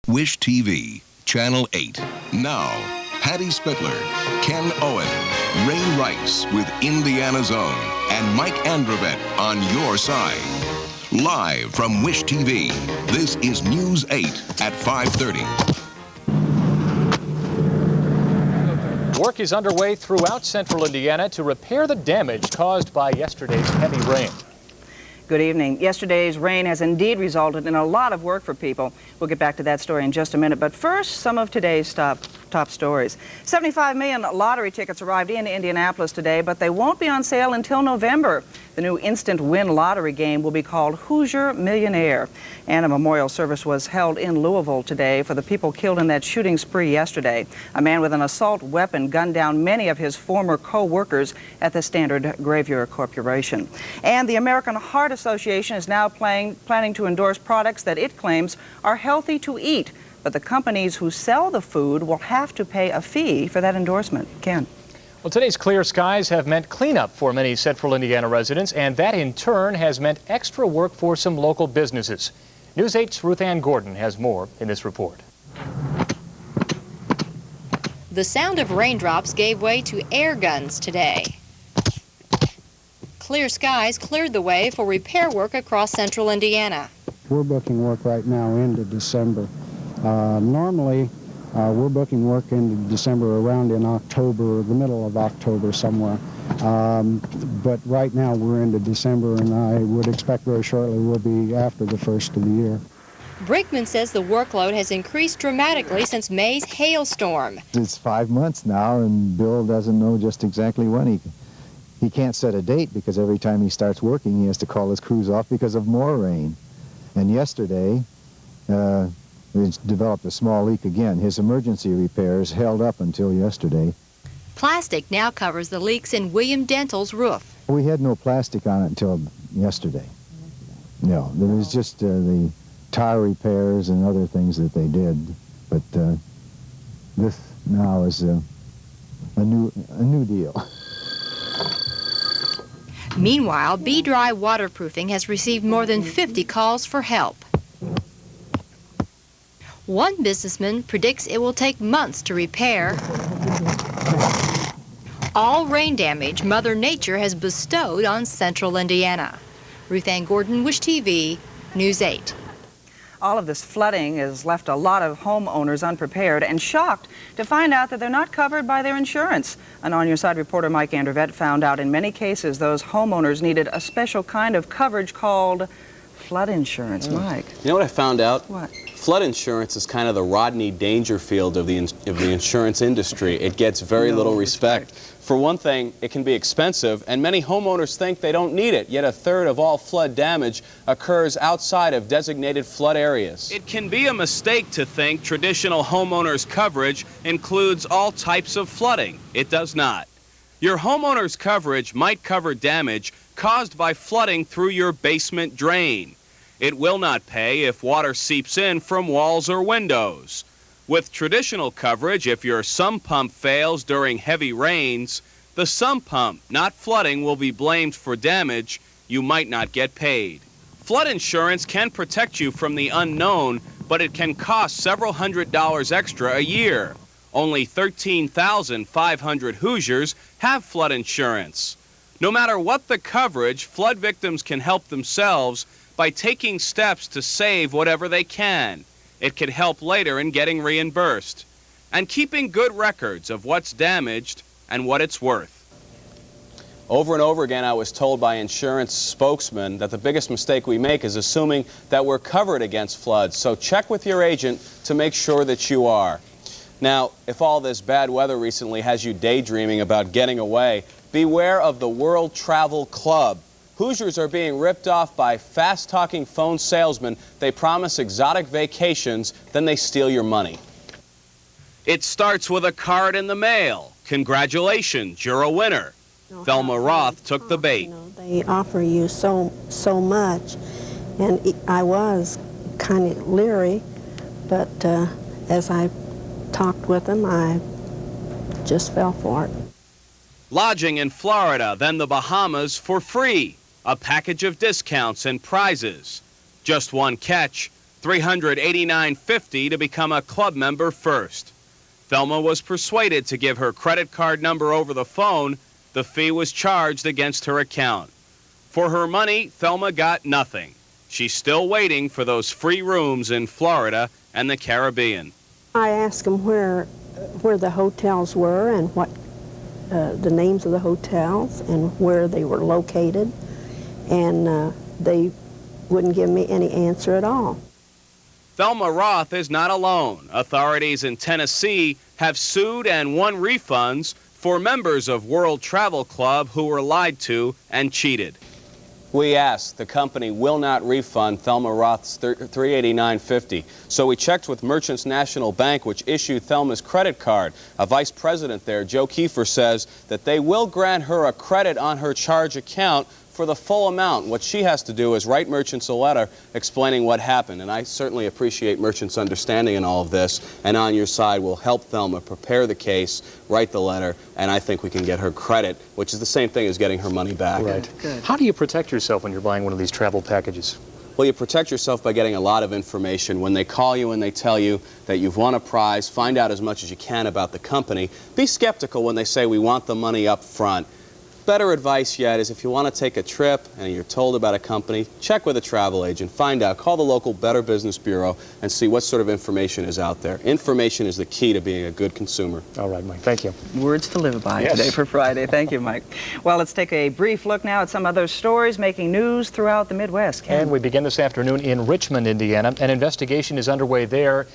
Wish TV, Channel 8. Now, Patty Spitler, Ken Owen, Ray Rice with Indiana's Own, and Mike Androvett on your side. Live from Wish TV, this is News 8 at 5:30. Work is underway throughout central Indiana to repair the damage caused by yesterday's heavy rain. Good evening. Yesterday's rain has indeed resulted in a lot of work for people. We'll get back to that story in just a minute. But first, some of today's top stories. 75 million lottery tickets arrived in Indianapolis today, but they won't be on sale until November. The new instant win lottery game will be called Hoosier Millionaire. And a memorial service was held in Louisville today for the people killed in that shooting spree yesterday. A man with an assault weapon gunned down many of his former co-workers at the Standard Graveyard Corporation. And the American Heart Association is now planning to endorse products that it claims are healthy to eat. But the companies who sell the food will have to pay a fee for that endorsement. Ken. Well, today's clear skies have meant cleanup for many central Indiana residents, and that in turn has meant extra work for some local businesses. News 8's Ruthanne Gordon has more in this report. The sound of raindrops gave way to air guns today. Clear skies cleared the way for repair work across central Indiana. We're booking work right now into December. Normally, we're booking work into December around in October, the middle of October somewhere. But right now we're into December, and I would expect very shortly we'll be after the first of the year. Brinkman says the workload has increased dramatically since May's hailstorm. It's 5 months now, and Bill doesn't know just exactly when he can't set a date, because every time he starts working he has to call his crews off because of more rain. And yesterday, it's developed a small leak again. His emergency repairs held up until yesterday. Plastic now covers the leaks in William Dental's roof. We had no plastic on it until yesterday. No, there was just the tire repairs and other things that they did. But this now is a new deal. Meanwhile, B-Dry Waterproofing has received more than 50 calls for help. One businessman predicts it will take months to repair all rain damage Mother Nature has bestowed on central Indiana. Ruthanne Gordon, Wish TV, News 8. All of this flooding has left a lot of homeowners unprepared and shocked to find out that they're not covered by their insurance. An On Your Side reporter, Mike Androvett, found out in many cases those homeowners needed a special kind of coverage called flood insurance. Mike. You know what I found out? What? Flood insurance is kind of the Rodney Dangerfield of the insurance industry. It gets very little respect. For one thing, it can be expensive, and many homeowners think they don't need it, yet a third of all flood damage occurs outside of designated flood areas. It can be a mistake to think traditional homeowners coverage includes all types of flooding. It does not. Your homeowner's coverage might cover damage caused by flooding through your basement drain. It will not pay if water seeps in from walls or windows. With traditional coverage, if your sump pump fails during heavy rains, the sump pump, not flooding, will be blamed for damage. You might not get paid. Flood insurance can protect you from the unknown, but it can cost several $100s extra a year. Only 13,500 Hoosiers have flood insurance. No matter what the coverage, flood victims can help themselves by taking steps to save whatever they can. It can help later in getting reimbursed. And keeping good records of what's damaged and what it's worth. Over and over again, I was told by insurance spokesmen that the biggest mistake we make is assuming that we're covered against floods. So check with your agent to make sure that you are. Now, if all this bad weather recently has you daydreaming about getting away, beware of the World Travel Club. Hoosiers are being ripped off by fast-talking phone salesmen. They promise exotic vacations, then they steal your money. It starts with a card in the mail. Congratulations, you're a winner. Thelma Roth took the bait. They offer you so much, and I was kind of leery, but as I talked with them, I just fell for it. Lodging in Florida, then the Bahamas for free. A package of discounts and prizes. Just one catch, $389.50 to become a club member first. Thelma was persuaded to give her credit card number over the phone. The fee was charged against her account. For her money, Thelma got nothing. She's still waiting for those free rooms in Florida and the Caribbean. I asked them where the hotels were and what the names of the hotels and where they were located, and they wouldn't give me any answer at all. Thelma Roth is not alone. Authorities in Tennessee have sued and won refunds for members of World Travel Club who were lied to and cheated. We asked. The company will not refund Thelma Roth's $389.50. So we checked with Merchants National Bank, which issued Thelma's credit card. A vice president there, Joe Kiefer, says that they will grant her a credit on her charge account for the full amount. What she has to do is write Merchants a letter explaining what happened. And I certainly appreciate Merchants' understanding in all of this. And on your side, we'll help Thelma prepare the case, write the letter, and I think we can get her credit, which is the same thing as getting her money back. Right. Good. How do you protect yourself when you're buying one of these travel packages? Well, you protect yourself by getting a lot of information. When they call you and they tell you that you've won a prize, find out as much as you can about the company. Be skeptical when they say we want the money up front. Better advice yet is if you want to take a trip and you're told about a company, check with a travel agent, find out, call the local Better Business Bureau and see what sort of information is out there. Information is the key to being a good consumer. All right, Mike, thank you. Words to live by today for Friday. Thank you, Mike. Well, let's take a brief look now at some other stories making news throughout the Midwest. Ken? And we begin this afternoon in Richmond, Indiana. An investigation is underway there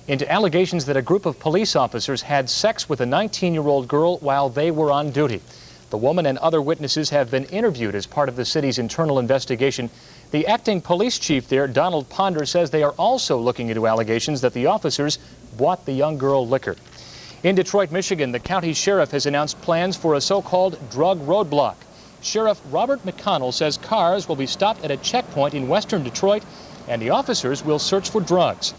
into allegations that a group of police officers had sex with a 19-year-old girl while they were on duty. The woman and other witnesses have been interviewed as part of the city's internal investigation. The acting police chief there, Donald Ponder, says they are also looking into allegations that the officers bought the young girl liquor. In Detroit, Michigan, the county sheriff has announced plans for a so-called drug roadblock. Sheriff Robert McConnell says cars will be stopped at a checkpoint in western Detroit, and the officers will search for drugs.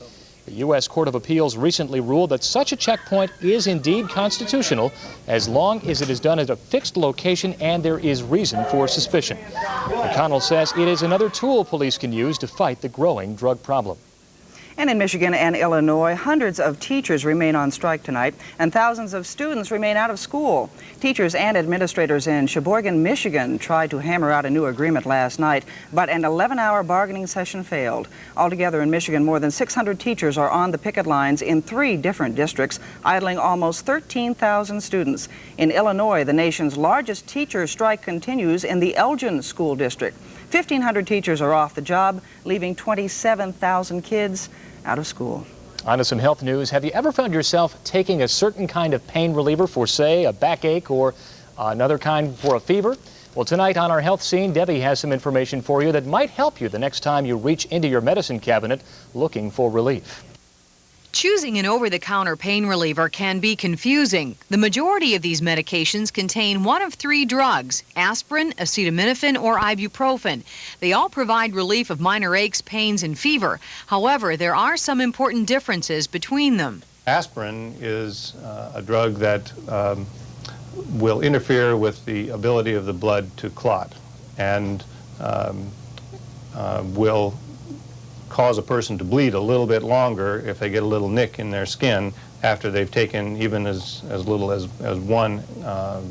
The U.S. Court of Appeals recently ruled that such a checkpoint is indeed constitutional as long as it is done at a fixed location and there is reason for suspicion. McConnell says it is another tool police can use to fight the growing drug problem. And in Michigan and Illinois, hundreds of teachers remain on strike tonight, and thousands of students remain out of school. Teachers and administrators in Sheboygan, Michigan, tried to hammer out a new agreement last night, but an 11-hour bargaining session failed. Altogether in Michigan, more than 600 teachers are on the picket lines in 3 different districts, idling almost 13,000 students. In Illinois, the nation's largest teacher strike continues in the Elgin School District. 1,500 teachers are off the job, leaving 27,000 kids out of school. On to some health news. Have you ever found yourself taking a certain kind of pain reliever for, say, a backache or another kind for a fever? Well, tonight on our health scene, Debbie has some information for you that might help you the next time you reach into your medicine cabinet looking for relief. Choosing an over-the-counter pain reliever can be confusing. The majority of these medications contain one of 3 drugs: aspirin, acetaminophen, or ibuprofen. They all provide relief of minor aches, pains, and fever. However, there are some important differences between them. Aspirin is a drug that will interfere with the ability of the blood to clot and will cause a person to bleed a little bit longer if they get a little nick in their skin after they've taken even as little as one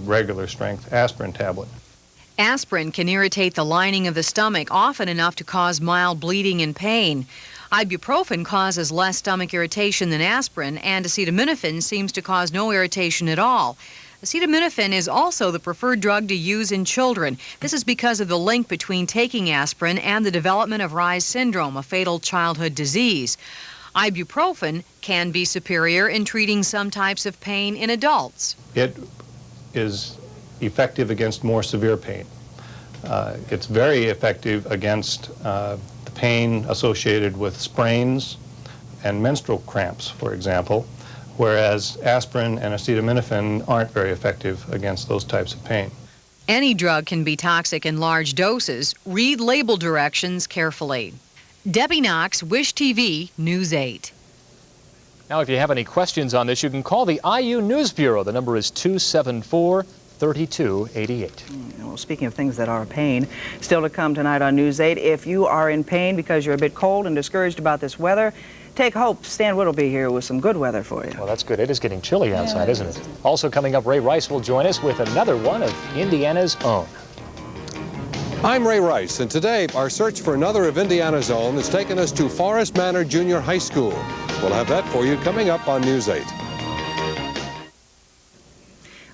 regular strength aspirin tablet. Aspirin can irritate the lining of the stomach, often enough to cause mild bleeding and pain. Ibuprofen causes less stomach irritation than aspirin, and acetaminophen seems to cause no irritation at all. Acetaminophen is also the preferred drug to use in children. This is because of the link between taking aspirin and the development of Reye's syndrome, a fatal childhood disease. Ibuprofen can be superior in treating some types of pain in adults. It is effective against more severe pain. It's very effective against the pain associated with sprains and menstrual cramps, for example, whereas aspirin and acetaminophen aren't very effective against those types of pain. Any drug can be toxic in large doses. Read label directions carefully. Debby Knox, Wish TV, News 8. Now, if you have any questions on this, you can call the IU News Bureau. The number is 274-3000. 3288. Well, speaking of things that are a pain, still to come tonight on News 8, if you are in pain because you're a bit cold and discouraged about this weather, take hope. Stan Wood will be here with some good weather for you. Well, that's good. It is getting chilly outside, isn't it? Also coming up, Ray Rice will join us with another one of Indiana's own. I'm Ray Rice, and today our search for another of Indiana's own has taken us to Forest Manor Junior High School. We'll have that for you coming up on News 8.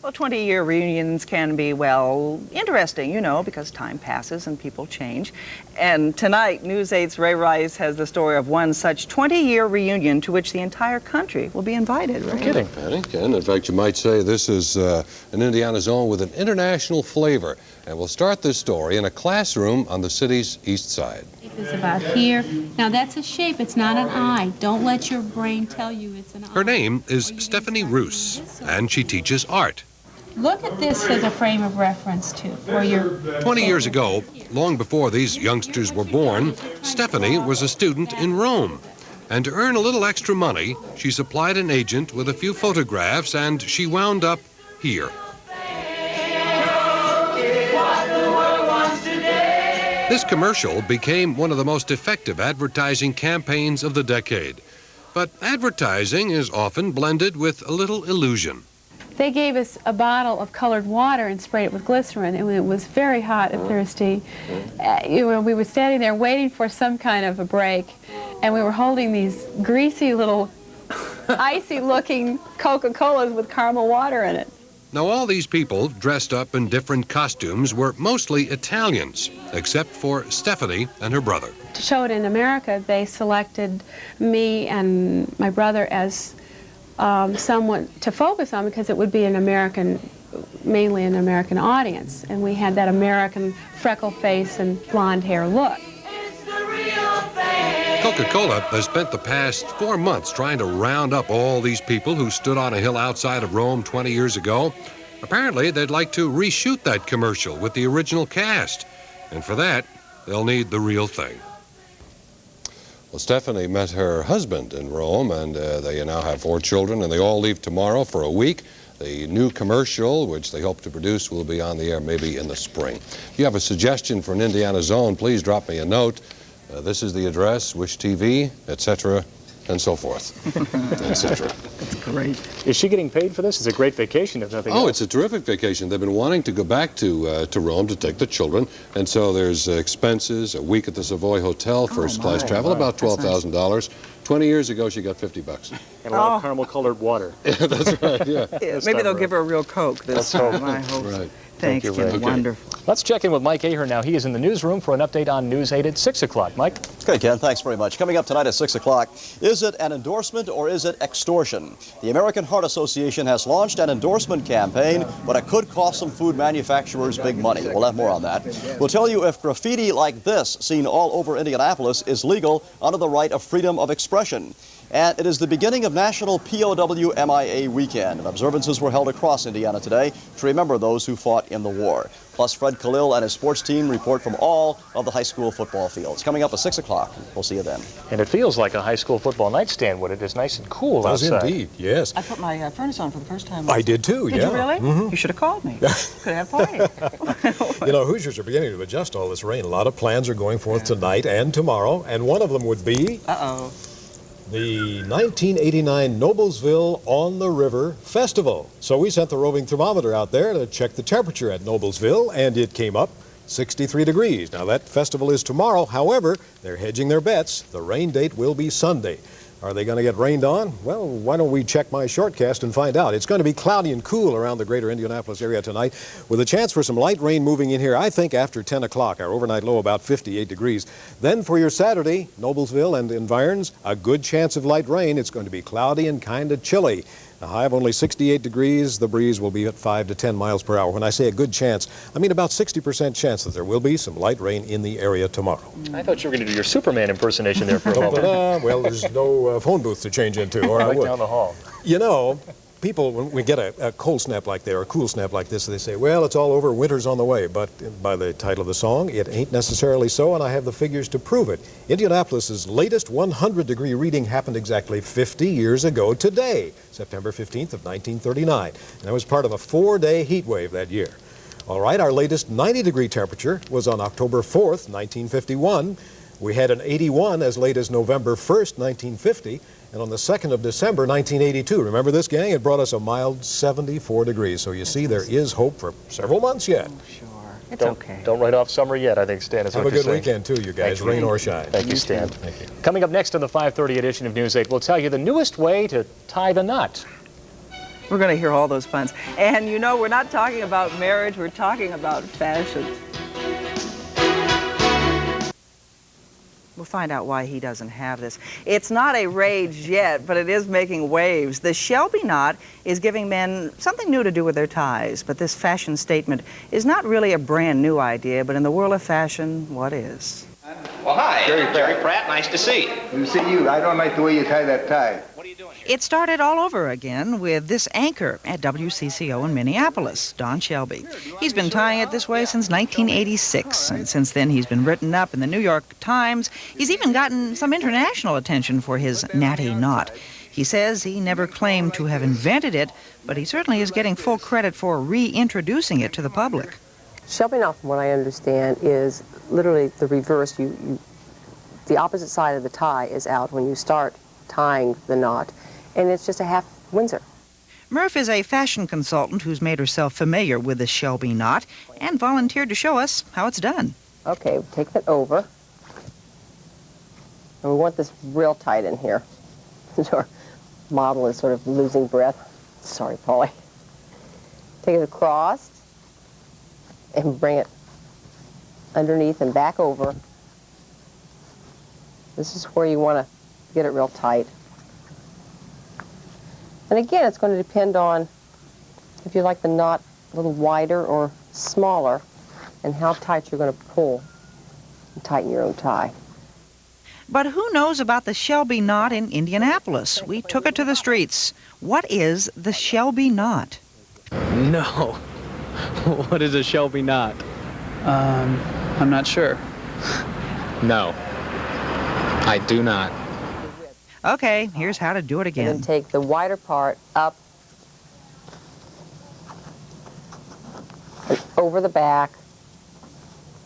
Well, 20-year reunions can be, well, interesting, you know, because time passes and people change. And tonight, News 8's Ray Rice has the story of one such 20-year reunion to which the entire country will be invited, right? No kidding. And in fact, you might say this is an Indiana's own with an international flavor. And we'll start this story in a classroom on the city's east side. It's about here. Now, that's a shape. It's not an eye. Don't let your brain tell you it's an eye. Her name is Stephanie Roos, and she teaches art. Look at this as a frame of reference, too, for your... 20 years ago, long before these youngsters were born, Stephanie was a student in Rome. And to earn a little extra money, she supplied an agent with a few photographs, and she wound up here. This commercial became one of the most effective advertising campaigns of the decade. But advertising is often blended with a little illusion. They gave us a bottle of colored water and sprayed it with glycerin, and it was very hot and thirsty. We were standing there waiting for some kind of a break, and we were holding these greasy little icy-looking Coca-Colas with caramel water in it. Now, all these people dressed up in different costumes were mostly Italians, except for Stephanie and her brother. To show it in America, they selected me and my brother as someone to focus on because it would be mainly an American audience. And we had that American freckle face and blonde hair look. Coca-Cola has spent the past 4 months trying to round up all these people who stood on a hill outside of Rome 20 years ago. Apparently, they'd like to reshoot that commercial with the original cast. And for that, they'll need the real thing. Well, Stephanie met her husband in Rome, and they now have 4 children, and they all leave tomorrow for a week. The new commercial, which they hope to produce, will be on the air maybe in the spring. If you have a suggestion for an Indiana's own, please drop me a note. This is the address, Wish TV, etc., and so forth, etc. That's great. Is she getting paid for this? It's a great vacation, if nothing else. Oh, it's a terrific vacation. They've been wanting to go back to Rome to take the children, and so there's expenses, a week at the Savoy Hotel, first-class travel, about $12,000. 20 years ago, she got $50. And a lot of caramel-colored water. Yeah, that's right, yeah. Maybe they'll give her a real Coke this time, I hope. Right. Thanks, Ray. Jim. Wonderful. Let's check in with Mike Ahern now. He is in the newsroom for an update on News 8 at 6 o'clock. Mike? Okay, Ken, thanks very much. Coming up tonight at 6 o'clock, is it an endorsement or is it extortion? The American Heart Association has launched an endorsement campaign, but it could cost some food manufacturers big money. We'll have more on that. We'll tell you if graffiti like this, seen all over Indianapolis, is legal under the right of freedom of expression. And it is the beginning of National POW MIA Weekend, and observances were held across Indiana today to remember those who fought in the war. Plus, Fred Khalil and his sports team report from all of the high school football fields. Coming up at 6 o'clock. We'll see you then. And it feels like a high school football nightstand, would it? It's nice and cool outside. It does indeed, yes. I put my furnace on for the first time. I did too, Did yeah. you really? Mm-hmm. You should have called me. Could have party. You know, Hoosiers are beginning to adjust all this rain. A lot of plans are going forth tonight and tomorrow, and one of them would be... Uh-oh. The 1989 Noblesville on the River Festival. So we sent the roving thermometer out there to check the temperature at Noblesville, and it came up 63 degrees. Now that festival is tomorrow. However, they're hedging their bets. The rain date will be Sunday. Are they going to get rained on? Well, why don't we check my shortcast and find out. It's going to be cloudy and cool around the greater Indianapolis area tonight with a chance for some light rain moving in here, I think, after 10 o'clock. Our overnight low about 58 degrees. Then for your Saturday, Noblesville and environs, a good chance of light rain. It's going to be cloudy and kind of chilly. A high of only 68 degrees. The breeze will be at 5 to 10 miles per hour. When I say a good chance, I mean about 60% chance that there will be some light rain in the area tomorrow. I thought you were going to do your Superman impersonation there for a moment. Well, there's no phone booth to change into, or right I would. Down the hall. You know, people, when we get a cold snap like that or a cool snap like this, they say, well, it's all over, winter's on the way. But by the title of the song, it ain't necessarily so, and I have the figures to prove it. Indianapolis's latest 100-degree reading happened exactly 50 years ago today, September 15th of 1939. And that was part of a 4-day heat wave that year. All right, our latest 90-degree temperature was on October 4th, 1951. We had an 81 as late as November 1st, 1950. And on the 2nd of December, 1982, remember this, gang? It brought us a mild 74 degrees. So you see, there is hope for several months yet. Oh, sure. It's okay. Don't write off summer yet, I think, Stan. Have a good weekend, too, you guys, rain or shine. Thank you, Stan. Thank you. Coming up next on the 5:30 edition of News 8, we'll tell you the newest way to tie the knot. We're going to hear all those puns. And you know, we're not talking about marriage, we're talking about fashion. We'll find out why he doesn't have this. It's not a rage yet, but it is making waves. The Shelby knot is giving men something new to do with their ties, but this fashion statement is not really a brand new idea, but in the world of fashion, what is? Well, hi, Jerry Pratt. Nice to see you. You see you. I don't like the way you tie that tie. What are you doing here? It started all over again with this anchor at WCCO in Minneapolis, Don Shelby. He's been tying it this way since 1986, and since then he's been written up in the New York Times. He's even gotten some international attention for his natty knot. He says he never claimed to have invented it, but he certainly is getting full credit for reintroducing it to the public. Shelby knot, from what I understand, is literally the reverse. The opposite side of the tie is out when you start tying the knot, and it's just a half Windsor. Murph is a fashion consultant who's made herself familiar with the Shelby knot and volunteered to show us how it's done. Okay, take that over. And we want this real tight in here. Our model is sort of losing breath. Sorry, Polly. Take it across and bring it underneath and back over. This is where you want to get it real tight. And again, it's going to depend on if you like the knot a little wider or smaller and how tight you're going to pull and tighten your own tie. But who knows about the Shelby knot in Indianapolis? We took it to the streets. What is the Shelby knot? No. What is a Shelby knot? I'm not sure. No. I do not. Okay, here's how to do it again. And then take the wider part up and over the back.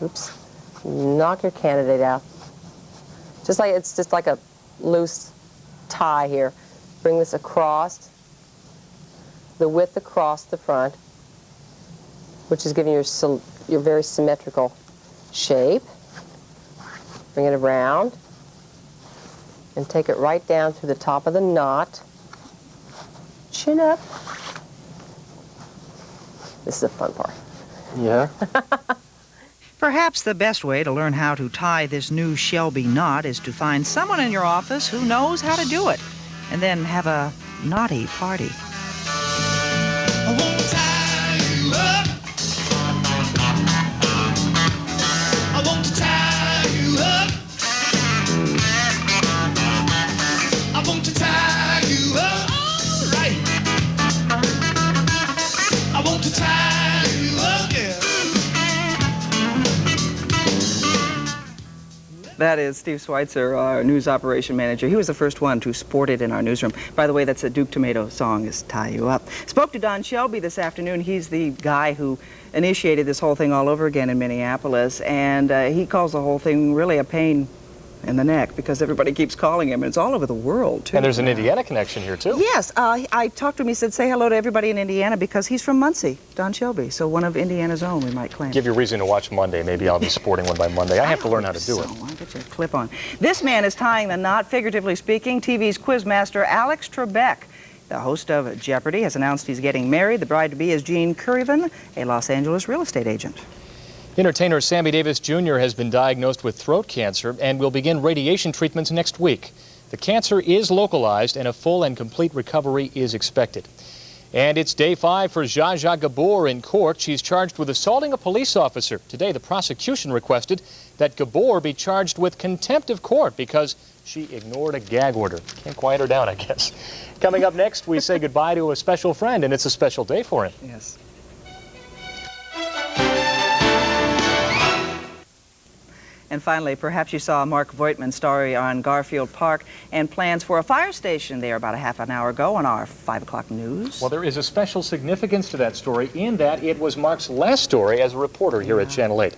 Oops. Knock your candidate out. It's just like a loose tie here. Bring this across, the width across the front, which is giving your very symmetrical shape. Bring it around and take it right down through the top of the knot. Chin up. This is the fun part. Yeah. Perhaps the best way to learn how to tie this new Shelby knot is to find someone in your office who knows how to do it, and then have a knotty party. I won't tie you up. I won't tie you up. I won't tie you up. All right. I won't tie you up, yeah. That is Steve Schweitzer, our news operation manager. He was the first one to sport it in our newsroom. By the way, that's a Duke Tomato song, is Tie You Up. Spoke to Don Shelby this afternoon. He's the guy who initiated this whole thing all over again in Minneapolis, and he calls the whole thing really a pain in the neck because everybody keeps calling him, and it's all over the world, too. And there's an Indiana connection here, too. Yes, I talked to him. He said, say hello to everybody in Indiana because he's from Muncie, Don Shelby, so one of Indiana's own, we might claim. Give you a reason to watch Monday. Maybe I'll be sporting one by Monday. I have to learn how to do it. I'll get you a clip on. This man is tying the knot, figuratively speaking. TV's quizmaster Alex Trebek, the host of Jeopardy, has announced he's getting married. The bride-to-be is Jean Currivan, a Los Angeles real estate agent. Entertainer Sammy Davis Jr. has been diagnosed with throat cancer and will begin radiation treatments next week. The cancer is localized and a full and complete recovery is expected. And it's day 5 for Zsa Zsa Gabor in court. She's charged with assaulting a police officer. Today, the prosecution requested that Gabor be charged with contempt of court because She ignored a gag order. Can't quiet her down, I guess. Coming up next, we say goodbye to a special friend, and it's a special day for him. Yes. And finally, perhaps you saw Mark Voigtman's story on Garfield Park and plans for a fire station there about a half an hour ago on our 5 o'clock news. Well, there is a special significance to that story in that it was Mark's last story as a reporter here at Channel 8.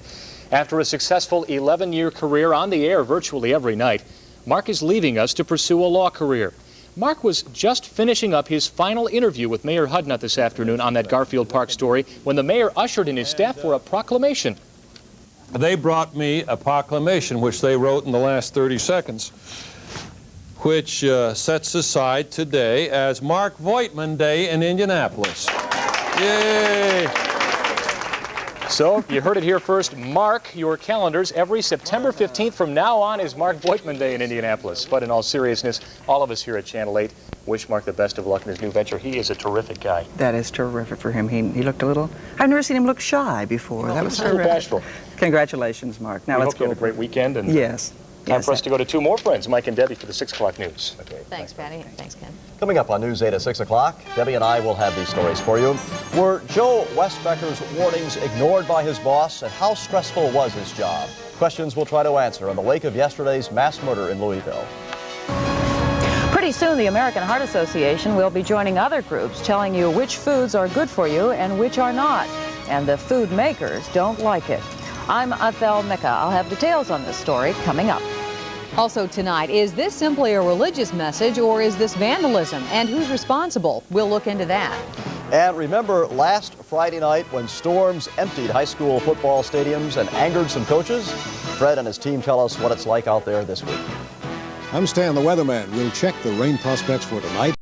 After a successful 11-year career on the air virtually every night, Mark is leaving us to pursue a law career. Mark was just finishing up his final interview with Mayor Hudnut this afternoon on that Garfield Park story when the mayor ushered in his staff for a proclamation. They brought me a proclamation, which they wrote in the last 30 seconds, which sets aside today as Mark Voigtman Day in Indianapolis. Yay! So, you heard it here first. Mark your calendars. Every September 15th from now on is Mark Voigtman Day in Indianapolis. But in all seriousness, all of us here at Channel 8 wish Mark the best of luck in his new venture. He is a terrific guy. That is terrific for him. He looked a little... I've never seen him look shy before. No, that was a little terrific. bashful. Congratulations, Mark. Now we let's hope go. you have a great weekend. And yes. Time for us to go to two more friends, Mike and Debbie, for the 6 o'clock news. Okay. Thanks, Patty. Thanks, Ken. Coming up on News 8 at 6 o'clock, Debbie and I will have these stories for you. Were Joe Westbecker's warnings ignored by his boss, and how stressful was his job? Questions we'll try to answer in the wake of yesterday's mass murder in Louisville. Pretty soon, the American Heart Association will be joining other groups telling you which foods are good for you and which are not. And the food makers don't like it. I'm Athel Mecca. I'll have details on this story coming up. Also tonight, is this simply a religious message or is this vandalism? And who's responsible? We'll look into that. And remember last Friday night when storms emptied high school football stadiums and angered some coaches? Fred and his team tell us what it's like out there this week. I'm Stan, the weatherman. We'll check the rain prospects for tonight.